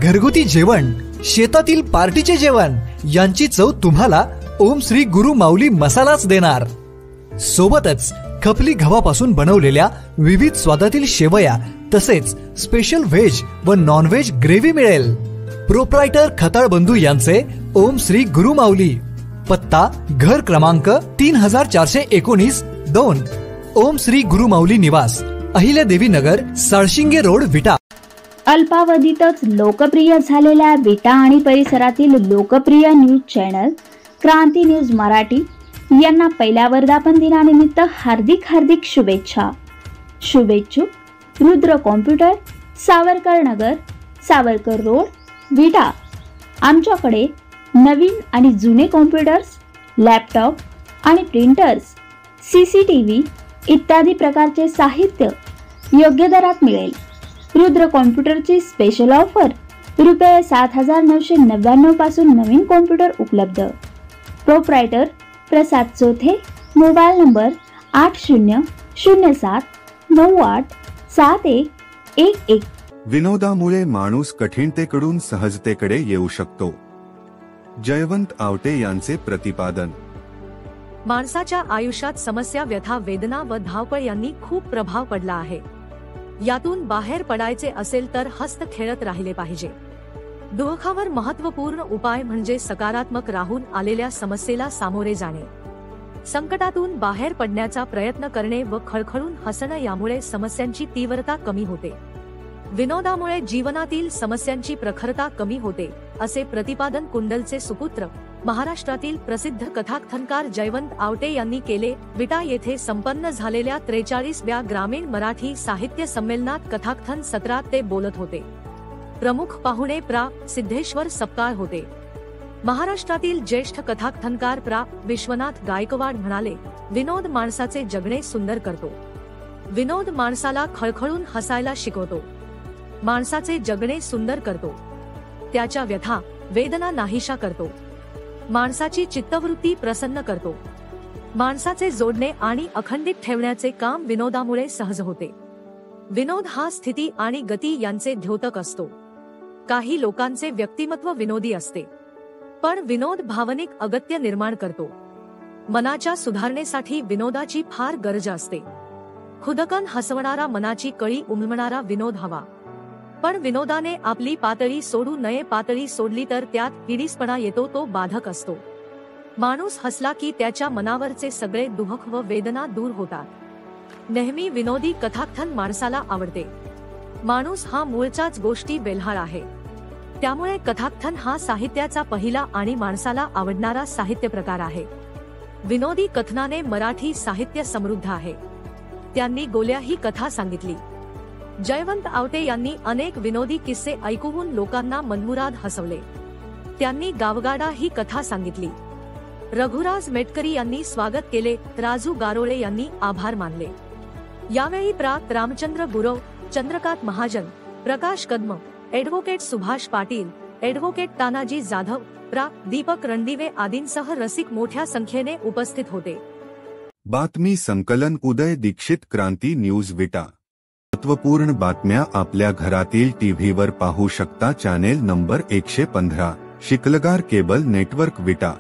घरगुती जेवण, शेतातील पार्टीचे जेवण यांची चव तुम्हाला ओम श्री गुरु माऊली मसालाच देणार। सोबतच खपली गव्हापासून बनवलेल्या विविध स्वादातील शेवया तसेच स्पेशल व्हेज व नॉन व्हेज ग्रेव्ही मिळेल। प्रोप्रायटर खताळ बंधू यांचे ओम श्री गुरु माऊली, पत्ता घर क्रमांक 3419 2, ओम श्री गुरु माऊली निवास, अहिल्यादेवी नगर, साळशिंगे रोड, विटा। अल्पावधीतच लोकप्रिय झालेल्या विटा आणि परिसरातील लोकप्रिय न्यूज चॅनल क्रांती न्यूज मराठी यांना पहिल्या वर्धापन दिनानिमित्त हार्दिक शुभेच्छा। शुभेच्छुक रुद्र कॉम्प्युटर, सावरकर नगर, सावरकर रोड, विटा। आमच्याकडे नवीन आणि जुने कॉम्प्युटर्स, लॅपटॉप आणि प्रिंटर्स, CCTV इत्यादी प्रकारचे साहित्य योग्य दरात मिळेल। रुद्र कॉम्प्युटरची स्पेशल ऑफर रुपये 7999 पासून नवीन कॉम्प्युटर उपलब्ध। प्रोप्रायटर प्रसाद चोथे, मोबाईल नंबर 8007987111। विनोदामुळे माणूस कठीणतेकडून सहजतेकडे येऊ शकतो, जयवंत आवटे यांचे प्रतिपादन। माणसाच्या आयुष्यात समस्या, व्यथा, वेदना व धावपळ यांनी खूप प्रभाव पडला आहे। यातून बाहेर पडायचे असेल तर हस्त खेळत राहिले पाहिजे। दुःखावर महत्त्वपूर्ण उपाय म्हणजे सकारात्मक राहून आलेल्या समस्येला सामोरे जाणे, संकटातून बाहेर पडण्याचा प्रयत्न करणे व खळखळून हसणं, यामुळे समस्यांची तीव्रता कमी होते। विनोदामुळे जीवनातील समस्यांची प्रखरता कमी होते, असे प्रतिपादन कुंडलचे सुपुत्र महाराष्ट्रातील प्रसिद्ध कथाकथनकार जयवंत आवटे यांनी केले। विटा येथे संपन्न झालेल्या 43व्या ग्रामीण मराठी साहित्य संमेलनात कथाकथन सत्रात ते बोलत होते। प्रमुख पाहुणे प्रा. सिद्धेश्वर सपकाळ होते। महाराष्ट्रातील ज्येष्ठ कथाकथनकार प्रा. विश्वनाथ गायकवाड म्हणाले, विनोद माणसाचे जगणे सुंदर करतो। विनोद माणसाला खळखळून हसायला शिकवतो, माणसाचे जगणे सुंदर करतो, त्याच्या व्यथा वेदना नाहीशा करतो, माणसाची चित्तवृत्ती प्रसन्न करतो। माणसाचे जोडणे आणि अखंडित ठेवण्याचे काम विनोदामुळे सहज होते। विनोद हा स्थिती आणि गती यांचे द्योतक असतो। काही लोकांचे व्यक्तिमत्व विनोदी असते, पण विनोद भावनिक अगत्य निर्माण करतो। मनाच्या सुधारणेसाठी विनोदाची फार गरज असते। खुदकन हसवणारा, मनाची कळी उमलवणारा विनोद हवा, पण विनोदाने आपली पातळी सोडू नये। पातळी सोडली तर त्यात हिडीसपणा येतो, तो बाधक असतो। माणूस हसला की त्याच्या मनावरचे सगळे दुःख व वेदना दूर होतात। नेहमी विनोदी कथाकथन माणसाला आवडते। माणूस हा मूळच्याच गोष्टी बेल्हाळ आहे, त्यामुळे कथाकथन हा साहित्याचा पहिला आणि माणसाला आवडणारा साहित्य प्रकार आहे। विनोदी कथनाने मराठी साहित्य समृद्ध आहे। त्यांनी गोल्या ही कथा सांगितली। जयवंत आवटे यांनी अनेक विनोदी किस्से ऐकवून लोकांना मनमुराद हसवले। त्यांनी गावगाडा ही कथा सांगितली। रघुराज मेटकरी यांनी स्वागत केले, राजू गारोळे यांनी आभार मानले। यावेळी प्रा. रामचंद्र गुरव, चंद्रकांत महाजन, प्रकाश कदम, ॲडव्होकेट सुभाष पाटील, ॲडव्होकेट तानाजी जाधव, प्रा. दीपक रणदिवे आदींसह रसिक मोठ्या संख्येने उपस्थित होते। बातमी संकलन उदय दीक्षित, क्रांती न्यूज, विटा। महत्त्वपूर्ण बातम्या आपल्या घरातील टीव्हीवर पाहू शकता। Channel number 115, Shikalgar cable network, विटा।